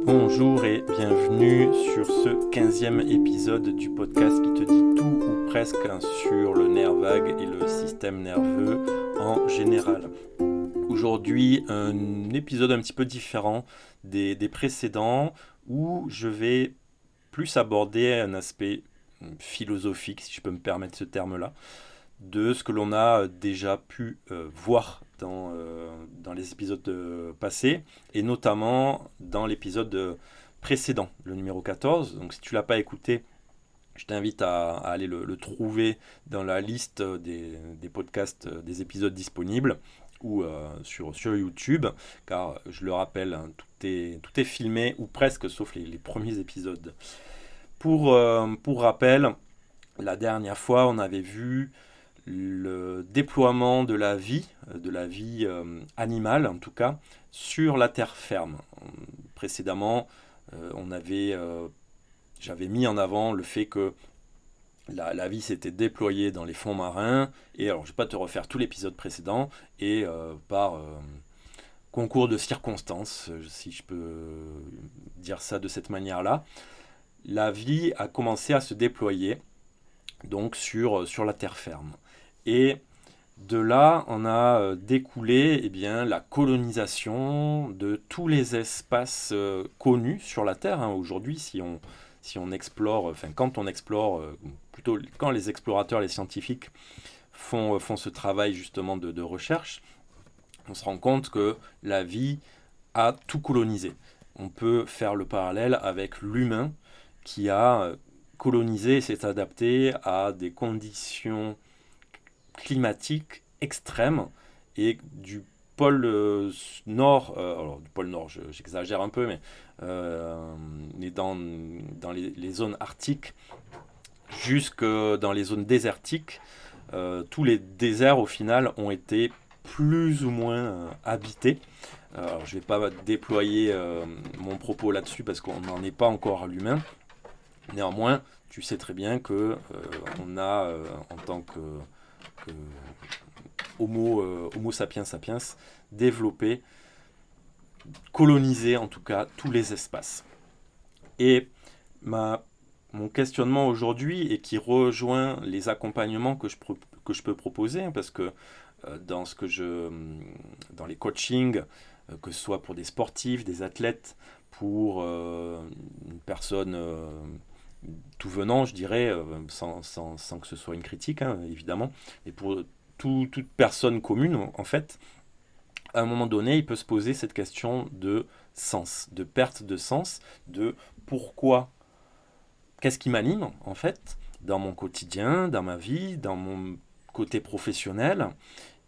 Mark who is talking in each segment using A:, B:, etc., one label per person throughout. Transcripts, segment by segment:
A: Bonjour et bienvenue sur ce 15e épisode du podcast qui te dit tout ou presque sur le nerf vague et le système nerveux en général. Aujourd'hui, un épisode un petit peu différent des précédents où je vais plus aborder un aspect philosophique, si je peux me permettre ce terme-là, de ce que l'on a déjà pu voir dans les épisodes passés, et notamment dans l'épisode précédent, le numéro 14. Donc si tu ne l'as pas écouté, je t'invite à aller le trouver dans la liste des podcasts, des épisodes disponibles, ou sur YouTube, car je le rappelle, hein, tout est filmé, ou presque, sauf les premiers épisodes. Pour rappel, la dernière fois, on avait vu le déploiement de la vie animale en tout cas, sur la terre ferme. Précédemment, j'avais mis en avant le fait que la vie s'était déployée dans les fonds marins, et alors je ne vais pas te refaire tout l'épisode précédent, et par concours de circonstances, si je peux dire ça de cette manière-là, la vie a commencé à se déployer donc sur la terre ferme. Et de là, on a découlé la colonisation de tous les espaces connus sur la Terre. Aujourd'hui, si on explore, quand on explore, plutôt quand les explorateurs, les scientifiques font ce travail justement de recherche, on se rend compte que la vie a tout colonisé. On peut faire le parallèle avec l'humain qui a colonisé et s'est adapté à des conditions climatique extrême, et du pôle nord, alors du pôle nord j'exagère un peu, mais dans les zones arctiques jusque dans les zones désertiques, tous les déserts au final ont été plus ou moins habités. Alors, je ne vais pas déployer mon propos là-dessus parce qu'on n'en est pas encore à l'humain. Néanmoins, tu sais très bien que on a, en tant que Homo sapiens sapiens, développé, colonisé en tout cas tous les espaces. Et mon questionnement aujourd'hui, et qui rejoint les accompagnements que je peux proposer, hein, parce que dans les coachings, que ce soit pour des sportifs, des athlètes, pour une personne tout venant, je dirais, sans que ce soit une critique, hein, évidemment, et pour toute personne commune, en fait, à un moment donné, il peut se poser cette question de sens, de perte de sens, de pourquoi, qu'est-ce qui m'anime, en fait, dans mon quotidien, dans ma vie, dans mon côté professionnel,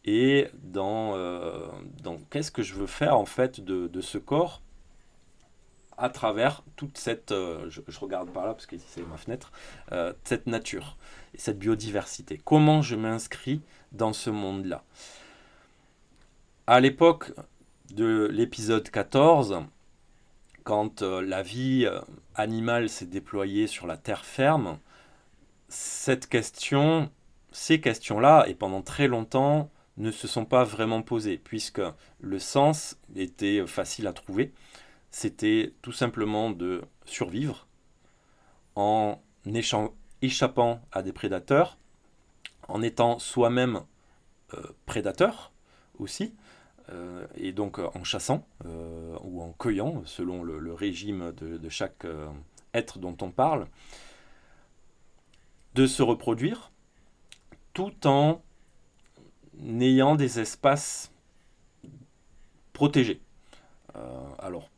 A: et dans qu'est-ce que je veux faire, en fait, de ce corps, à travers toute cette, je regarde par là parce que ici c'est ma fenêtre, cette nature, et cette biodiversité. Comment je m'inscris dans ce monde-là? À l'époque de l'épisode 14, quand la vie animale s'est déployée sur la terre ferme, ces questions-là, et pendant très longtemps, ne se sont pas vraiment posées, puisque le sens était facile à trouver. C'était tout simplement de survivre en échappant à des prédateurs, en étant soi-même prédateur aussi, et donc en chassant ou en cueillant, selon le régime de chaque être dont on parle, de se reproduire tout en ayant des espaces protégés. Alors,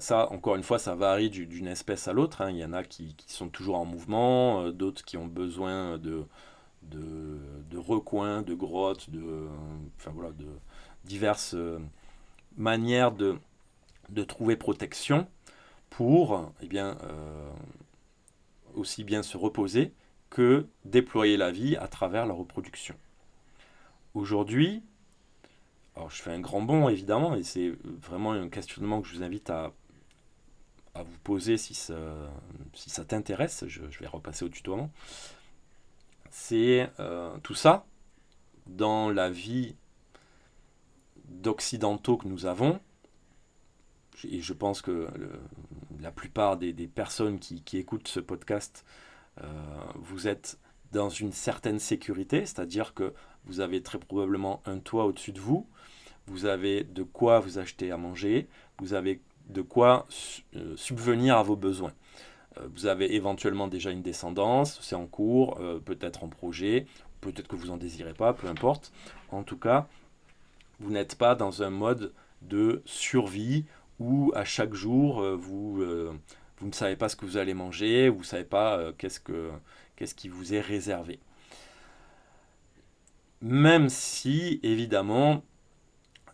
A: encore une fois, ça varie d'une espèce à l'autre, hein. Il y en a qui sont toujours en mouvement, d'autres qui ont besoin de recoins, de grottes, de diverses manières de trouver protection pour aussi bien se reposer que déployer la vie à travers la reproduction. Aujourd'hui, alors je fais un grand bond évidemment, et c'est vraiment un questionnement que je vous invite à vous poser si ça t'intéresse. Je vais repasser au tutoiement. C'est tout ça, dans la vie d'occidentaux que nous avons, et je pense que la plupart des personnes qui écoutent ce podcast, vous êtes dans une certaine sécurité, c'est-à-dire que vous avez très probablement un toit au-dessus de vous, vous avez de quoi vous acheter à manger, vous avez de quoi subvenir à vos besoins. Vous avez éventuellement déjà une descendance, c'est en cours, peut-être en projet, peut-être que vous n'en désirez pas, peu importe. En tout cas, vous n'êtes pas dans un mode de survie où à chaque jour, vous ne savez pas ce que vous allez manger, vous ne savez pas qu'est-ce qui vous est réservé. Même si, évidemment,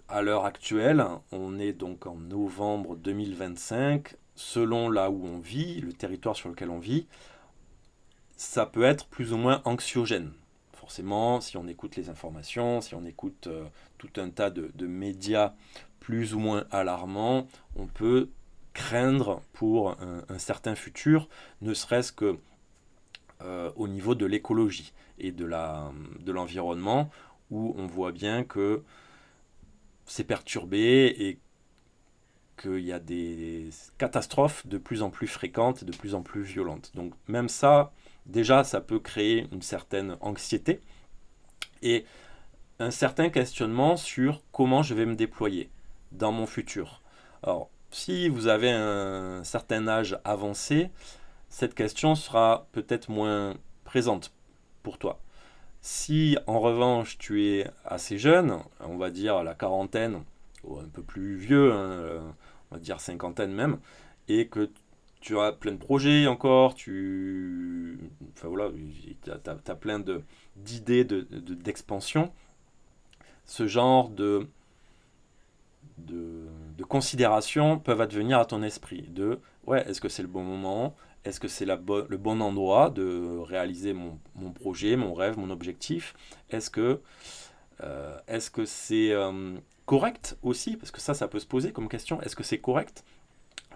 A: à l'heure actuelle, on est donc en novembre 2025, selon là où on vit, le territoire sur lequel on vit, ça peut être plus ou moins anxiogène. Forcément, si on écoute les informations, si on écoute tout un tas de médias plus ou moins alarmants, on peut craindre pour un certain futur, ne serait-ce que au niveau de l'écologie et de l'environnement, où on voit bien que c'est perturbé et qu'il y a des catastrophes de plus en plus fréquentes et de plus en plus violentes. Donc même ça, déjà, ça peut créer une certaine anxiété et un certain questionnement sur comment je vais me déployer dans mon futur. Alors, si vous avez un certain âge avancé, cette question sera peut-être moins présente pour toi. Si en revanche tu es assez jeune, on va dire la quarantaine, ou un peu plus vieux, hein, on va dire cinquantaine même, et que tu as plein de projets encore, enfin voilà, tu as plein d'idées d'expansion, ce genre de considérations peuvent advenir à ton esprit. Ouais, est-ce que c'est le bon moment? Est-ce que c'est le bon endroit de réaliser mon projet, mon rêve, mon objectif? Est-ce que c'est correct aussi? Parce que ça peut se poser comme question. Est-ce que c'est correct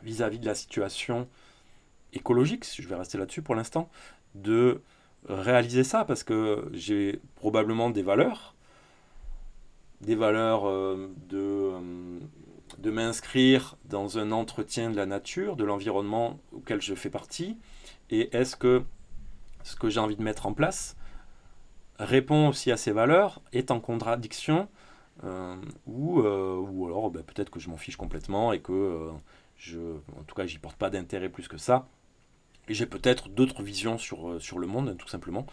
A: vis-à-vis de la situation écologique, si je vais rester là-dessus pour l'instant, de réaliser ça? Parce que j'ai probablement des valeurs de m'inscrire dans un entretien de la nature, de l'environnement auquel je fais partie, et est-ce que ce que j'ai envie de mettre en place répond aussi à ces valeurs, est en contradiction, ou alors peut-être que je m'en fiche complètement et que en tout cas j'y porte pas d'intérêt plus que ça, et j'ai peut-être d'autres visions sur le monde, tout simplement.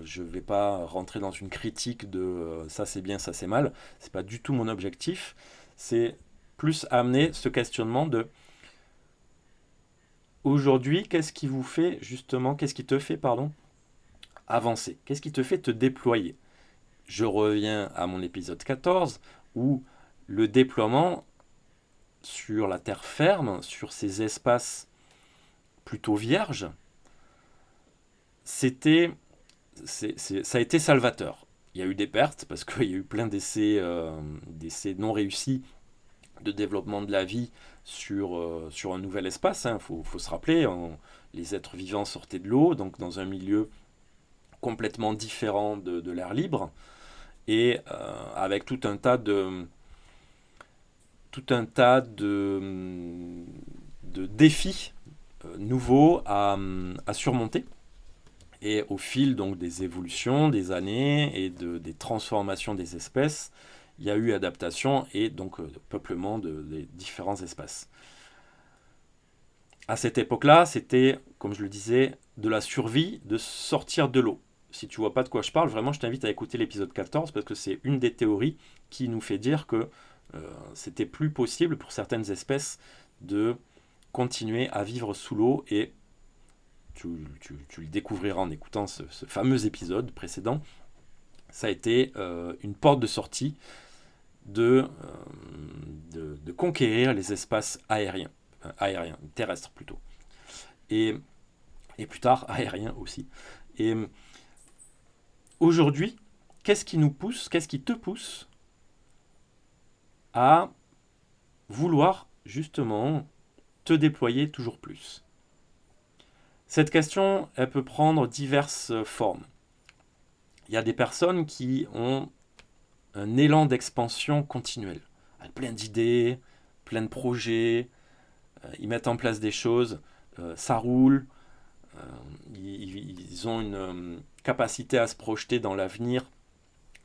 A: Je ne vais pas rentrer dans une critique de ça c'est bien, ça c'est mal. C'est pas du tout mon objectif. C'est plus amener ce questionnement de aujourd'hui, qu'est-ce qui vous fait justement, qu'est-ce qui te fait, pardon, avancer? Qu'est-ce qui te fait te déployer? Je reviens à mon épisode 14 où le déploiement sur la terre ferme, sur ces espaces plutôt vierges, ça a été salvateur. Il y a eu des pertes parce qu'il y a eu plein d'essais non réussis de développement de la vie sur un nouvel espace. Il faut se rappeler, les êtres vivants sortaient de l'eau, donc dans un milieu complètement différent de l'air libre, et avec tout un tas de défis nouveaux à surmonter. Et au fil donc des évolutions, des années et des transformations des espèces, il y a eu adaptation et donc peuplement des différents espaces. À cette époque-là, c'était, comme je le disais, de la survie, de sortir de l'eau. Si tu vois pas de quoi je parle, vraiment, je t'invite à écouter l'épisode 14 parce que c'est une des théories qui nous fait dire que c'était plus possible pour certaines espèces de continuer à vivre sous l'eau, et tu le découvriras en écoutant ce fameux épisode précédent. Ça a été une porte de sortie de conquérir les espaces aériens, terrestres plutôt, et plus tard aériens aussi. Et aujourd'hui, qu'est-ce qui te pousse à vouloir justement te déployer toujours plus? Cette question, elle peut prendre diverses formes. Il y a des personnes qui ont un élan d'expansion continuelle, avec plein d'idées, plein de projets, ils mettent en place des choses, ça roule, ils ont une capacité à se projeter dans l'avenir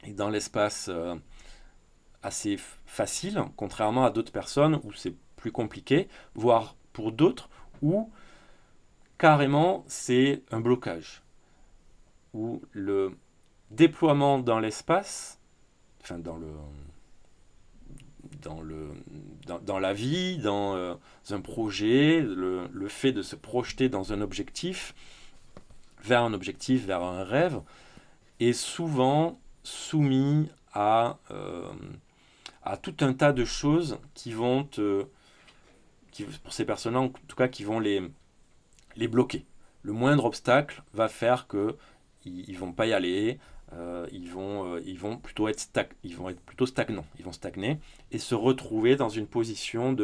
A: et dans l'espace assez facile, contrairement à d'autres personnes où c'est plus compliqué, voire pour d'autres où carrément c'est un blocage, où le déploiement dans l'espace, enfin dans la vie, dans un projet, le fait de se projeter dans un objectif, vers un rêve, est souvent soumis à tout un tas de choses qui vont pour ces personnes-là en tout cas, qui vont les bloquer. Le moindre obstacle va faire que ils vont pas y aller, ils vont plutôt être stagnants, ils vont stagner et se retrouver dans une position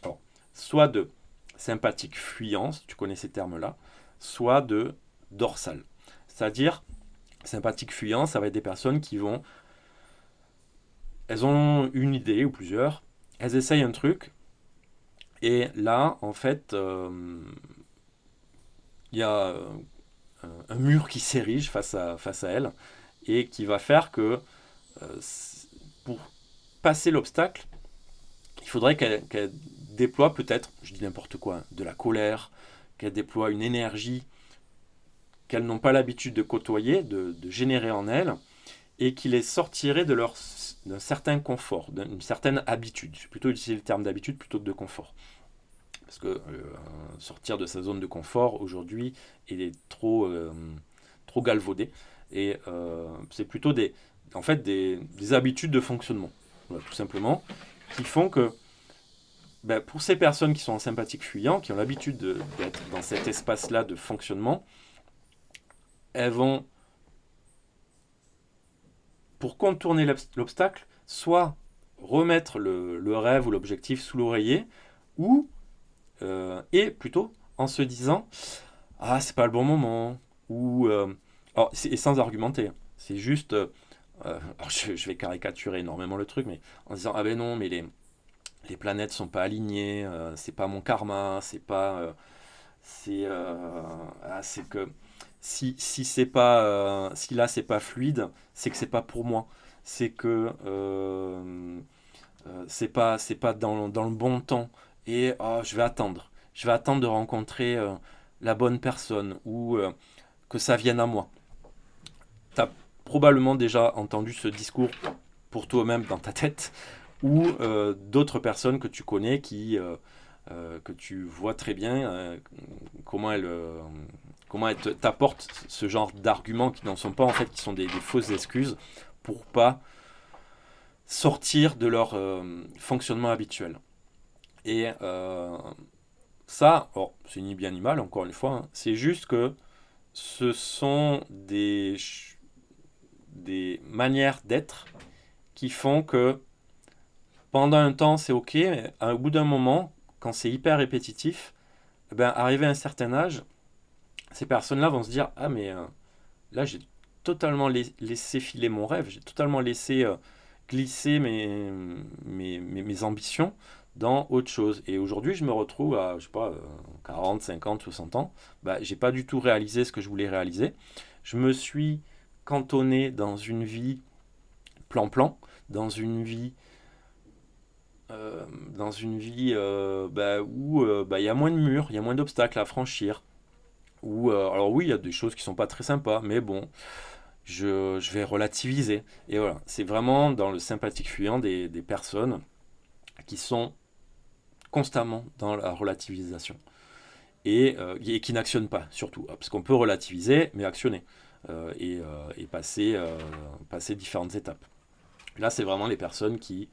A: alors, soit de sympathique fuyant, si tu connais ces termes-là, soit de dorsal. C'est-à-dire, sympathique fuyant, ça va être des personnes elles ont une idée ou plusieurs, elles essayent un truc, et là, en fait, il y a un mur qui s'érige face à elles, et qui va faire que pour passer l'obstacle, il faudrait qu'elle déploie peut-être, je dis n'importe quoi, de la colère, qu'elle déploie une énergie qu'elles n'ont pas l'habitude de côtoyer, de générer en elles, et qui les sortirait d'un certain confort, d'une certaine habitude. Je vais plutôt utiliser le terme d'habitude plutôt que de confort. Parce que sortir de sa zone de confort, aujourd'hui, est trop galvaudé. Et c'est plutôt des habitudes de fonctionnement, voilà, tout simplement, qui font que pour ces personnes qui sont en sympathique fuyant, qui ont l'habitude d'être dans cet espace-là de fonctionnement, elles vont, pour contourner l'obstacle, soit remettre le rêve ou l'objectif sous l'oreiller, et plutôt en se disant ah, c'est pas le bon moment, ou et sans argumenter, c'est juste alors je vais caricaturer énormément le truc, mais en disant ah ben non, mais les planètes sont pas alignées, c'est pas mon karma, c'est pas c'est que si c'est pas si là c'est pas fluide, c'est que c'est pas pour moi, c'est que c'est pas dans le bon temps, et je vais attendre de rencontrer la bonne personne, ou que ça vienne à moi. Tu as probablement déjà entendu ce discours pour toi-même dans ta tête, ou d'autres personnes que tu connais que tu vois très bien comment elles t'apportent ce genre d'arguments qui n'en sont pas, en fait, qui sont des fausses excuses pour pas sortir de leur fonctionnement habituel. Et ça, c'est ni bien ni mal, encore une fois, hein, c'est juste que ce sont des manières d'être qui font que pendant un temps c'est ok, mais au bout d'un moment, quand c'est hyper répétitif, arrivé à un certain âge, ces personnes-là vont se dire ah, mais là j'ai totalement laissé filer mon rêve, j'ai totalement laissé glisser mes ambitions dans autre chose. Et aujourd'hui, je me retrouve à, je sais pas, 40, 50, 60 ans. J'ai pas du tout réalisé ce que je voulais réaliser. Je me suis cantonné dans une vie plan-plan, dans une vie où il y a moins de murs, il y a moins d'obstacles à franchir. Alors oui, il y a des choses qui sont pas très sympas, mais bon, je vais relativiser. Et voilà, c'est vraiment dans le sympathique fuyant des personnes qui sont constamment dans la relativisation, et qui n'actionnent pas, surtout. Parce qu'on peut relativiser, mais actionner, et passer différentes étapes. Là, c'est vraiment les personnes qui,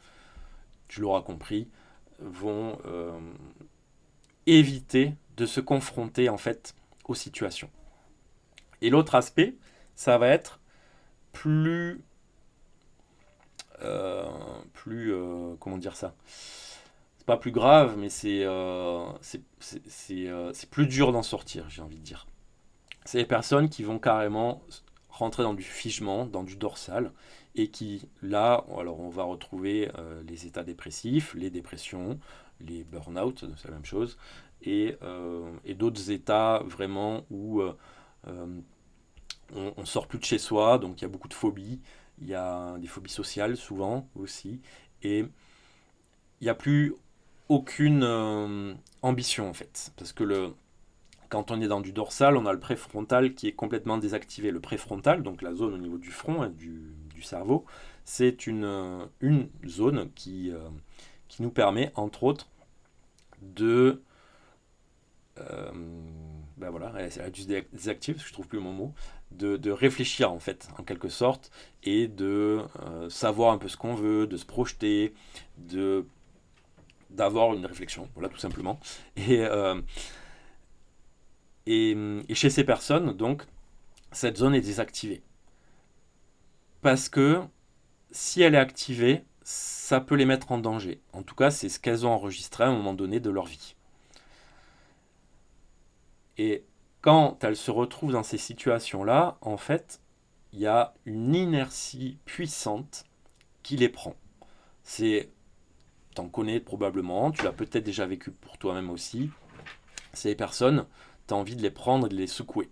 A: tu l'auras compris, vont éviter de se confronter, en fait, aux situations. Et l'autre aspect, ça va être plus comment dire ça, c'est pas plus grave, mais c'est plus dur d'en sortir, j'ai envie de dire. C'est les personnes qui vont carrément rentrer dans du figement, dans du dorsal, et qui, là, alors on va retrouver les états dépressifs, les dépressions, les burn-out, c'est la même chose, et d'autres états vraiment où on sort plus de chez soi, donc il y a beaucoup de phobies, il y a des phobies sociales souvent aussi, et il n'y a plus aucune ambition en fait, parce que quand on est dans du dorsal, on a le préfrontal qui est complètement désactivé. Le préfrontal, donc la zone au niveau du front, hein, du cerveau, c'est une zone qui nous permet, entre autres, de... euh, ben voilà, elle a dû se désactiver, parce que je trouve plus mon mot, de réfléchir en fait, en quelque sorte, et de savoir un peu ce qu'on veut, de se projeter, d'avoir une réflexion, voilà, tout simplement. Et chez ces personnes, donc, cette zone est désactivée. Parce que si elle est activée, ça peut les mettre en danger. En tout cas, c'est ce qu'elles ont enregistré à un moment donné de leur vie. Et quand elles se retrouvent dans ces situations-là, en fait, il y a une inertie puissante qui les prend. T'en connais probablement, tu l'as peut-être déjà vécu pour toi-même aussi. Ces personnes, tu as envie de les prendre et de les secouer.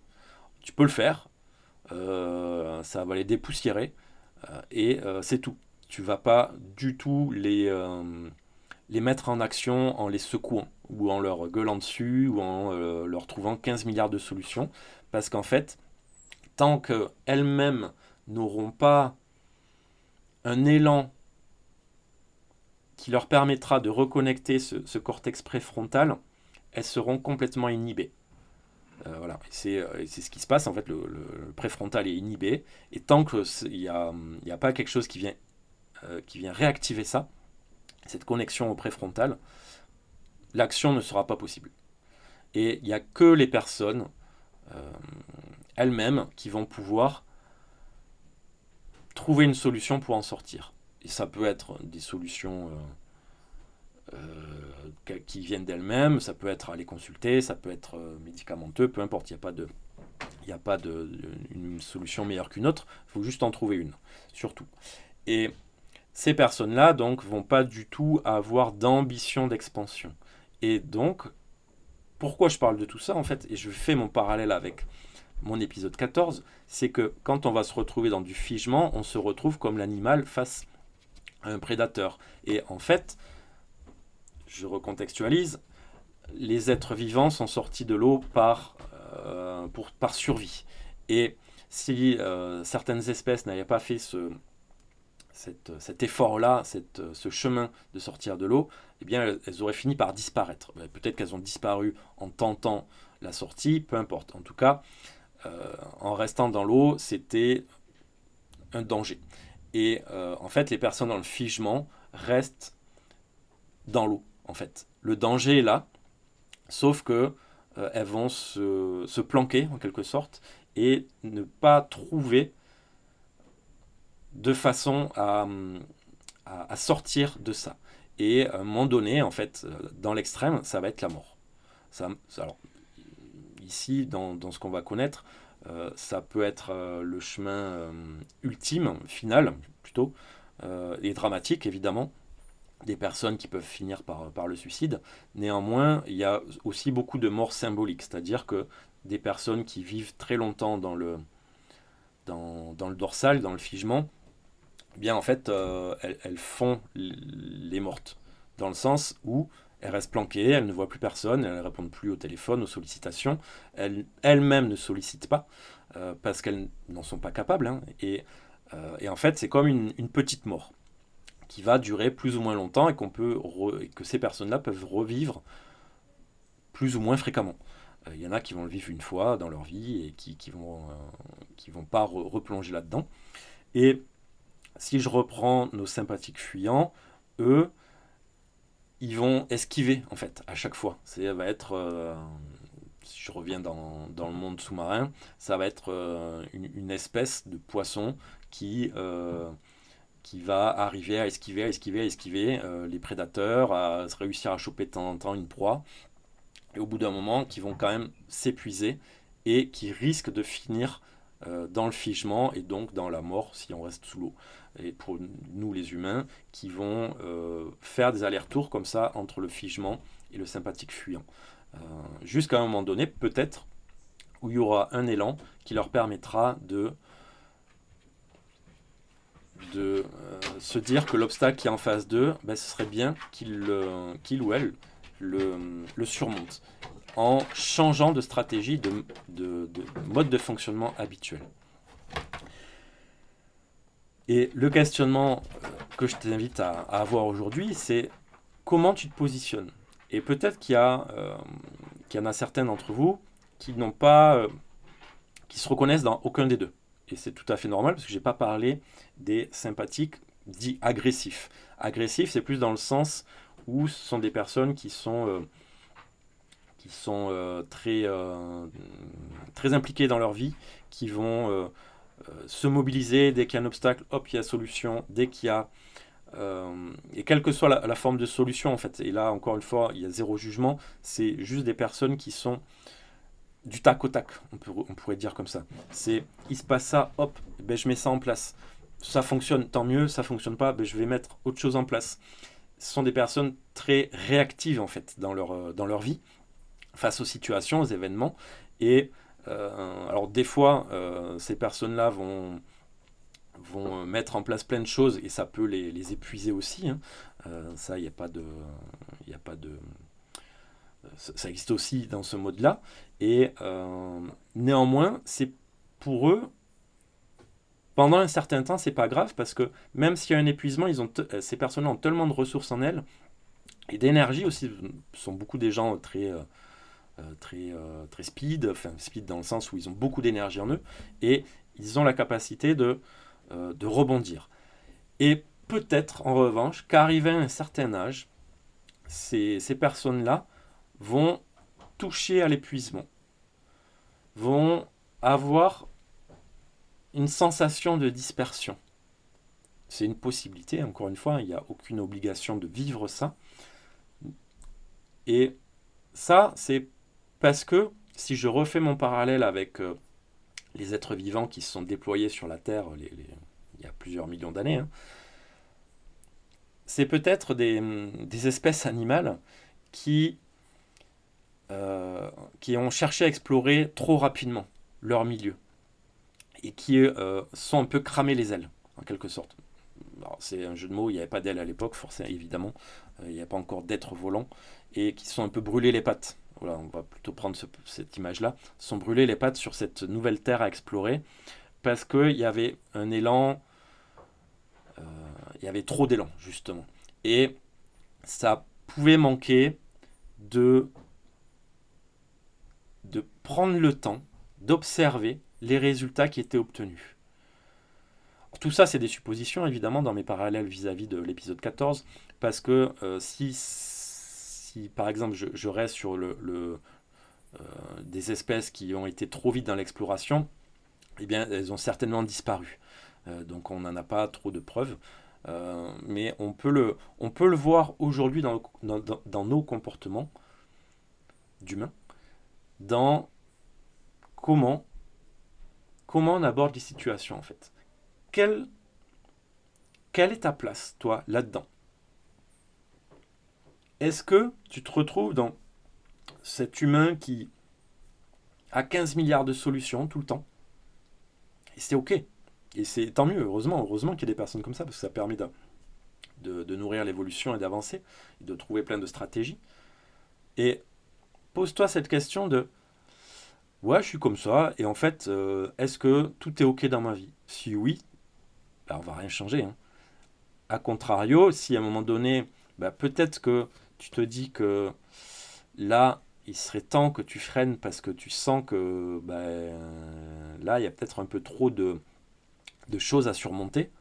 A: Tu peux le faire, ça va les dépoussiérer, et c'est tout. Tu vas pas du tout les mettre en action en les secouant, ou en leur gueulant dessus, ou en leur trouvant 15 milliards de solutions, parce qu'en fait, tant qu'elles-mêmes n'auront pas un élan qui leur permettra de reconnecter ce cortex préfrontal, elles seront complètement inhibées. Voilà, c'est ce qui se passe, en fait, le préfrontal est inhibé, et tant qu'il n'y a pas quelque chose qui vient réactiver ça, cette connexion au préfrontal, l'action ne sera pas possible. Et il n'y a que les personnes euh, elles-mêmes qui vont pouvoir trouver une solution pour en sortir. Et ça peut être des solutions qui viennent d'elles-mêmes, ça peut être aller consulter, ça peut être médicamenteux, peu importe, il n'y a pas une solution meilleure qu'une autre, il faut juste en trouver une, surtout. Et ces personnes-là, donc, vont pas du tout avoir d'ambition d'expansion. Et donc, pourquoi je parle de tout ça, en fait, et je fais mon parallèle avec mon épisode 14, c'est que quand on va se retrouver dans du figement, on se retrouve comme l'animal face à un prédateur. Et en fait, je recontextualise, les êtres vivants sont sortis de l'eau par survie. Et si certaines espèces n'avaient pas fait cet effort-là, ce chemin de sortir de l'eau, eh bien, elles auraient fini par disparaître. Peut-être qu'elles ont disparu en tentant la sortie, peu importe. En tout cas, en restant dans l'eau, c'était un danger. Et en fait, les personnes dans le figement restent dans l'eau, en fait. Le danger est là, sauf que elles vont se planquer, en quelque sorte, et ne pas trouver de façon à sortir de ça. Et à un moment donné, en fait, dans l'extrême, ça va être la mort. Alors, ici, dans ce qu'on va connaître, ça peut être le chemin ultime, final, plutôt, et dramatique, évidemment, des personnes qui peuvent finir par le suicide. Néanmoins, il y a aussi beaucoup de morts symboliques, c'est-à-dire que des personnes qui vivent très longtemps dans le dorsal, dans le figement, eh bien en fait, elles font les mortes, dans le sens où elles restent planquées, elles ne voient plus personne, elles ne répondent plus au téléphone, aux sollicitations, elles-mêmes ne sollicitent pas, parce qu'elles n'en sont pas capables, hein, et en fait, c'est comme une petite mort qui va durer plus ou moins longtemps, et que ces personnes-là peuvent revivre plus ou moins fréquemment. Il y en a qui vont le vivre une fois dans leur vie et qui vont pas replonger là-dedans. Et si je reprends nos sympathiques fuyants, eux, ils vont esquiver en fait à chaque fois. Ça va être, si je reviens dans le monde sous-marin, ça va être une espèce de poisson qui va arriver à esquiver les prédateurs, à réussir à choper de temps en temps une proie, et au bout d'un moment, qui vont quand même s'épuiser et qui risquent de finir dans le figement et donc dans la mort si on reste sous l'eau. Et pour nous les humains qui vont faire des allers-retours comme ça entre le figement et le sympathique fuyant. Jusqu'à un moment donné, peut-être, où il y aura un élan qui leur permettra de se dire que l'obstacle qui est en face d'eux, ce serait bien qu'il ou elle le surmonte en changeant de stratégie, de mode de fonctionnement habituel. Et le questionnement que je t'invite à avoir aujourd'hui, c'est comment tu te positionnes. Et peut-être qu'il y en a certains d'entre vous qui n'ont pas, qui se reconnaissent dans aucun des deux. Et c'est tout à fait normal parce que je n'ai pas parlé des sympathiques dits agressifs. Agressifs, c'est plus dans le sens où ce sont des personnes qui sont très impliquées dans leur vie, qui vont se mobiliser dès qu'il y a un obstacle, hop, il y a solution, dès qu'il y a... et quelle que soit la forme de solution, en fait, et là, encore une fois, il y a zéro jugement, c'est juste des personnes qui sont du tac au tac, on pourrait dire comme ça. C'est, il se passe ça, hop, je mets ça en place. Ça fonctionne, tant mieux, ça fonctionne pas, je vais mettre autre chose en place. Ce sont des personnes très réactives, en fait, dans leur vie, face aux situations, aux événements, et alors des fois, ces personnes-là vont mettre en place plein de choses et ça peut les épuiser aussi. Hein. Ça, il n'y a pas de, ça existe aussi dans ce mode-là. Et néanmoins, c'est pour eux, pendant un certain temps, c'est pas grave parce que même s'il y a un épuisement, ces personnes-là ont tellement de ressources en elles et d'énergie aussi. Ce sont beaucoup des gens très speed, enfin speed dans le sens où ils ont beaucoup d'énergie en eux et ils ont la capacité de rebondir. Et peut-être en revanche qu'arrivé à un certain âge, ces personnes-là vont toucher à l'épuisement, vont avoir une sensation de dispersion. C'est une possibilité, encore une fois, il n'y a aucune obligation de vivre ça. Et ça, c'est parce que si je refais mon parallèle avec les êtres vivants qui se sont déployés sur la Terre il y a plusieurs millions d'années, hein, c'est peut-être des espèces animales qui ont cherché à explorer trop rapidement leur milieu et qui sont un peu cramés les ailes, en quelque sorte. Alors, c'est un jeu de mots, il n'y avait pas d'ailes à l'époque, forcément, évidemment, il n'y a pas encore d'êtres volants, et qui sont un peu brûlés les pattes. Voilà, on va plutôt prendre cette image-là. Ils sont brûlés les pattes sur cette nouvelle terre à explorer, parce qu'il y avait un élan, il y avait trop d'élan, justement. Et ça pouvait manquer de prendre le temps d'observer les résultats qui étaient obtenus. Tout ça, c'est des suppositions, évidemment, dans mes parallèles vis-à-vis de l'épisode 14, parce que si par exemple, je reste sur des espèces qui ont été trop vite dans l'exploration, eh bien, elles ont certainement disparu. Donc, on n'en a pas trop de preuves. Mais on peut le voir aujourd'hui dans nos comportements d'humains, dans comment on aborde les situations, en fait. Quelle est ta place, toi, là-dedans? Est-ce que tu te retrouves dans cet humain qui a 15 milliards de solutions tout le temps? Et c'est ok. Et c'est tant mieux, heureusement qu'il y a des personnes comme ça, parce que ça permet de nourrir l'évolution et d'avancer, et de trouver plein de stratégies. Et pose-toi cette question de ouais, je suis comme ça, et en fait, est-ce que tout est ok dans ma vie? Si oui, on va rien changer. Hein. A contrario, si à un moment donné, peut-être que tu te dis que là, il serait temps que tu freines parce que tu sens que là, il y a peut-être un peu trop de choses à surmonter,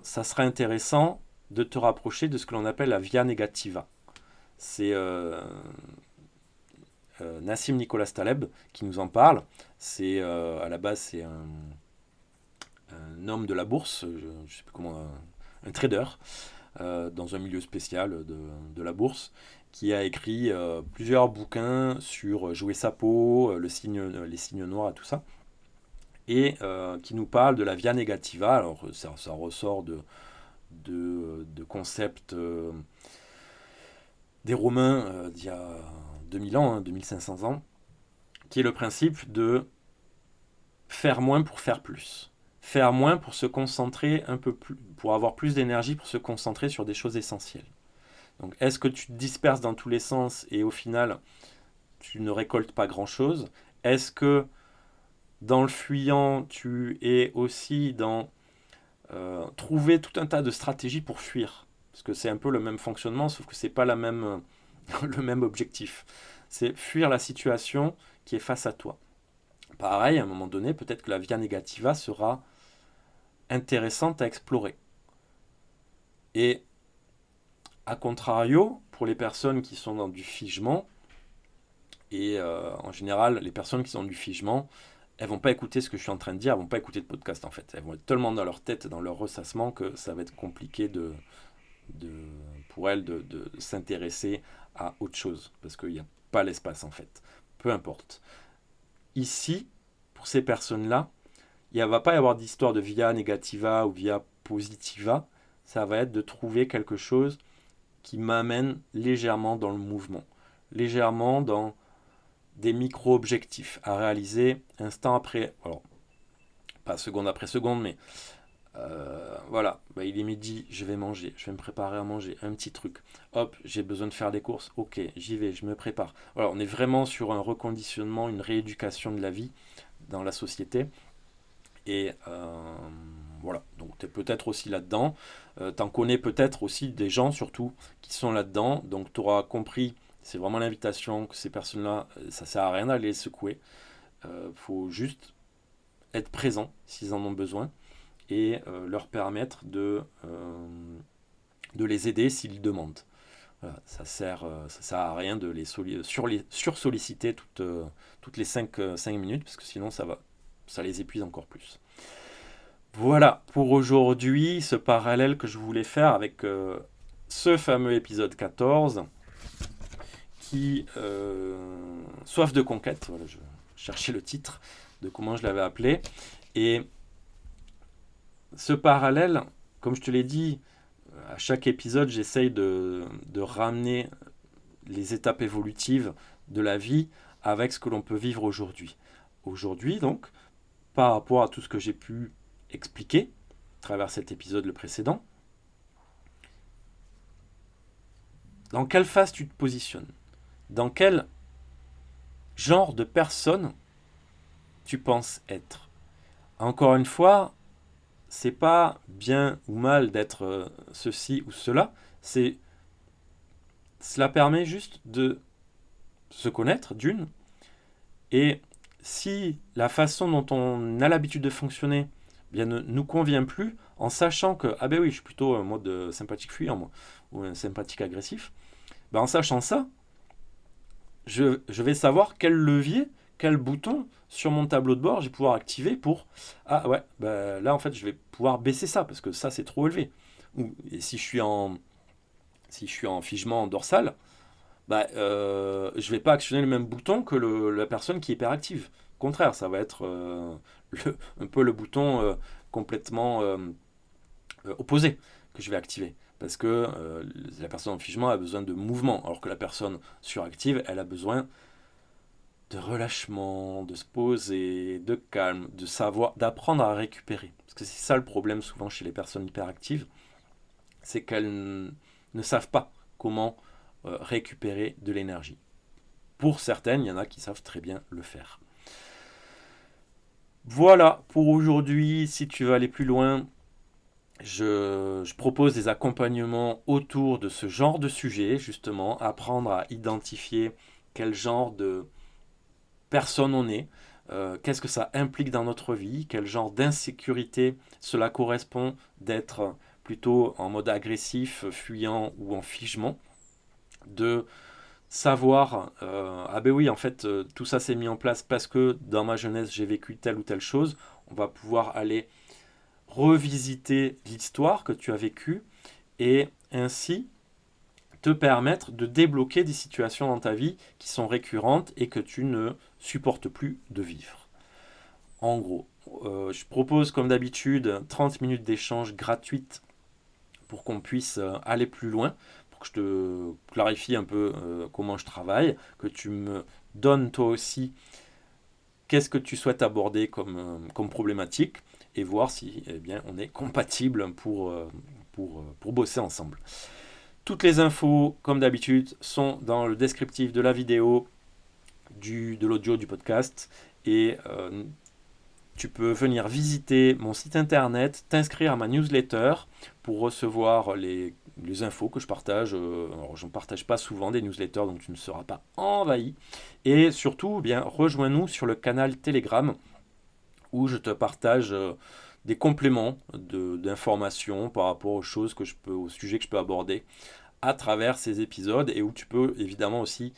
A: ça serait intéressant de te rapprocher de ce que l'on appelle la via negativa. C'est Nassim Nicolas Taleb qui nous en parle. C'est à la base, c'est un homme de la bourse, je ne sais plus comment, un trader, dans un milieu spécial de la bourse, qui a écrit plusieurs bouquins sur jouer sa peau, les signes noirs et tout ça, et qui nous parle de la via negativa. Alors ça ressort de concepts des Romains d'il y a 2000 ans, 2500 ans, qui est le principe de faire moins pour faire plus. Faire moins pour se concentrer un peu plus, pour avoir plus d'énergie pour se concentrer sur des choses essentielles. Donc est-ce que tu te disperses dans tous les sens et au final tu ne récoltes pas grand-chose? Est-ce que dans le fuyant tu es aussi dans trouver tout un tas de stratégies pour fuir? Parce que c'est un peu le même fonctionnement, sauf que c'est pas le même objectif. C'est fuir la situation qui est face à toi. Pareil, à un moment donné, peut-être que la via negativa sera intéressante à explorer. Et a contrario, pour les personnes qui sont dans du figement, et en général, les personnes qui sont dans du figement, elles vont pas écouter ce que je suis en train de dire, elles vont pas écouter de podcast en fait. Elles vont être tellement dans leur tête, dans leur ressassement, que ça va être compliqué pour elles de s'intéresser à autre chose, parce qu'il n'y a pas l'espace en fait. Peu importe. Ici, pour ces personnes-là, il ne va pas y avoir d'histoire de via negativa ou via positiva, ça va être de trouver quelque chose qui m'amène légèrement dans le mouvement, légèrement dans des micro-objectifs à réaliser instant après, alors pas seconde après seconde, mais voilà, il est midi, je vais manger, je vais me préparer à manger, un petit truc, hop, j'ai besoin de faire des courses, ok, j'y vais, je me prépare. Voilà, on est vraiment sur un reconditionnement, une rééducation de la vie dans la société, et voilà, donc tu es peut-être aussi là-dedans, t'en connais peut-être aussi des gens surtout qui sont là-dedans, donc tu auras compris, c'est vraiment l'invitation que ces personnes-là, ça sert à rien d'aller les secouer, faut juste être présent s'ils en ont besoin, et leur permettre de les aider s'ils demandent. Voilà, ça sert à rien de les sursolliciter toutes les 5 minutes, parce que sinon ça les épuise encore plus. Voilà pour aujourd'hui ce parallèle que je voulais faire avec ce fameux épisode 14 qui Soif de conquête, voilà, je cherchais le titre de comment je l'avais appelé, et ce parallèle, comme je te l'ai dit, à chaque épisode j'essaye de ramener les étapes évolutives de la vie avec ce que l'on peut vivre aujourd'hui. Aujourd'hui donc, par rapport à tout ce que j'ai pu expliquer à travers cet épisode le précédent, dans quelle phase tu te positionnes? Dans quel genre de personne tu penses être? Encore une fois, c'est pas bien ou mal d'être ceci ou cela, cela permet juste de se connaître d'une, et si la façon dont on a l'habitude de fonctionner bien ne nous convient plus, en sachant que ah ben oui, je suis plutôt en mode sympathique fuyant moi, ou un sympathique agressif, en sachant ça, je vais savoir quel levier, quel bouton sur mon tableau de bord je vais pouvoir activer pour ah ouais, là en fait je vais pouvoir baisser ça parce que ça c'est trop élevé. Et si je suis en figement dorsal, je vais pas actionner le même bouton que la personne qui est hyperactive. Au contraire, ça va être un peu le bouton complètement opposé que je vais activer. Parce que la personne en figement a besoin de mouvement, alors que la personne suractive, elle a besoin de relâchement, de se poser, de calme, de savoir, d'apprendre à récupérer. Parce que c'est ça le problème souvent chez les personnes hyperactives, c'est qu'elles ne savent pas comment récupérer de l'énergie. Pour certaines, il y en a qui savent très bien le faire. Voilà pour aujourd'hui. Si tu veux aller plus loin, je propose des accompagnements autour de ce genre de sujet, justement, apprendre à identifier quel genre de personne on est, qu'est-ce que ça implique dans notre vie, quel genre d'insécurité cela correspond d'être plutôt en mode agressif, fuyant ou en figement, de savoir, ah ben oui, en fait, tout ça s'est mis en place parce que dans ma jeunesse, j'ai vécu telle ou telle chose. On va pouvoir aller revisiter l'histoire que tu as vécue et ainsi te permettre de débloquer des situations dans ta vie qui sont récurrentes et que tu ne supportes plus de vivre. En gros, je propose comme d'habitude 30 minutes d'échange gratuites pour qu'on puisse aller plus loin, pour que je te clarifie un peu comment je travaille, que tu me donnes toi aussi qu'est-ce que tu souhaites aborder comme problématique et voir si on est compatible pour bosser ensemble. Toutes les infos, comme d'habitude, sont dans le descriptif de la vidéo, de l'audio du podcast. Et tu peux venir visiter mon site internet, t'inscrire à ma newsletter pour recevoir les infos que je partage. Alors, je ne partage pas souvent des newsletters, donc tu ne seras pas envahi. Et surtout, rejoins-nous sur le canal Telegram où je te partage des compléments d'informations par rapport aux choses aux sujets que je peux aborder à travers ces épisodes et où tu peux évidemment aussi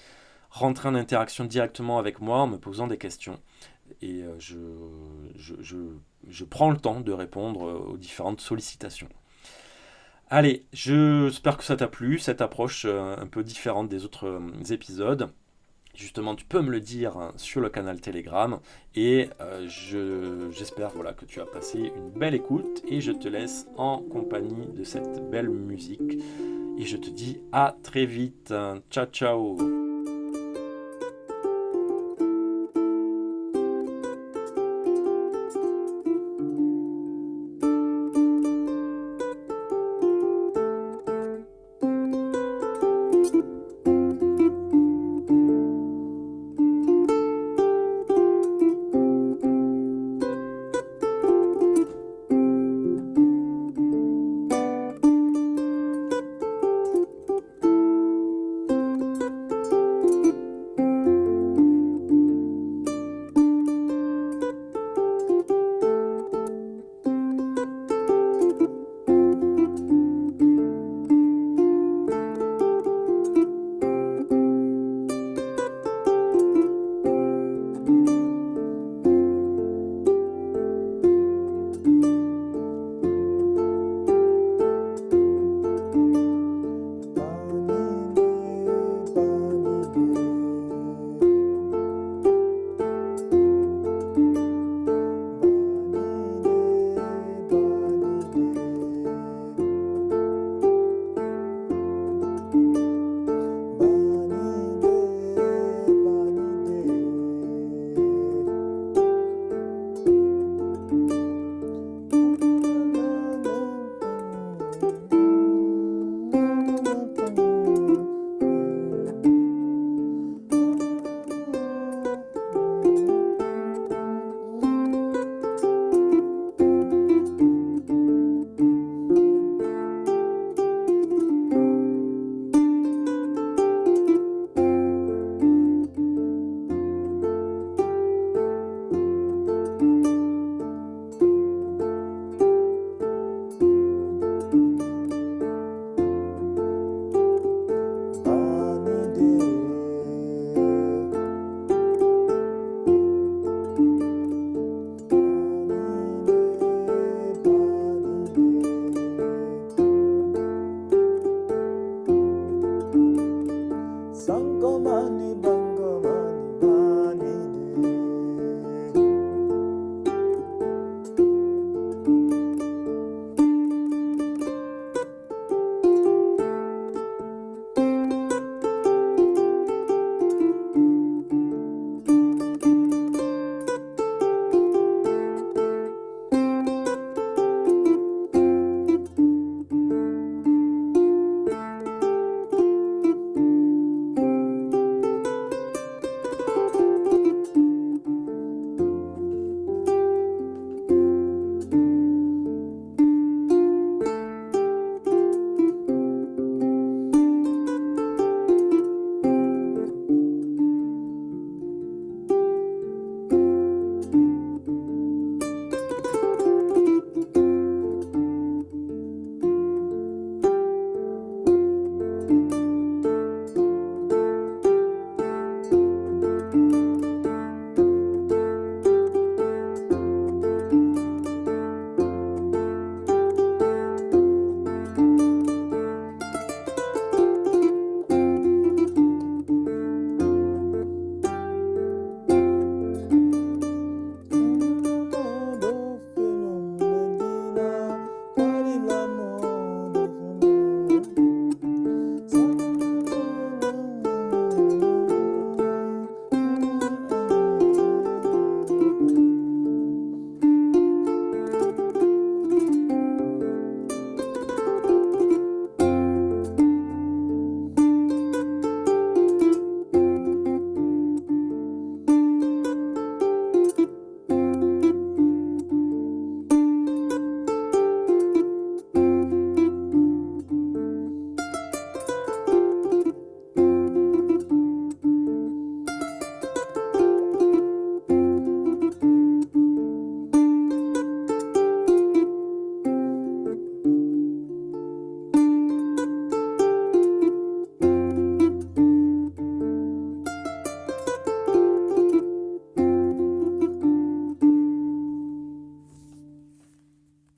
A: rentrer en interaction directement avec moi en me posant des questions. Et je prends le temps de répondre aux différentes sollicitations. Allez, j'espère que ça t'a plu, cette approche un peu différente des autres épisodes. Justement, tu peux me le dire sur le canal Telegram et j'espère que tu as passé une belle écoute et je te laisse en compagnie de cette belle musique et je te dis à très vite. Ciao ciao.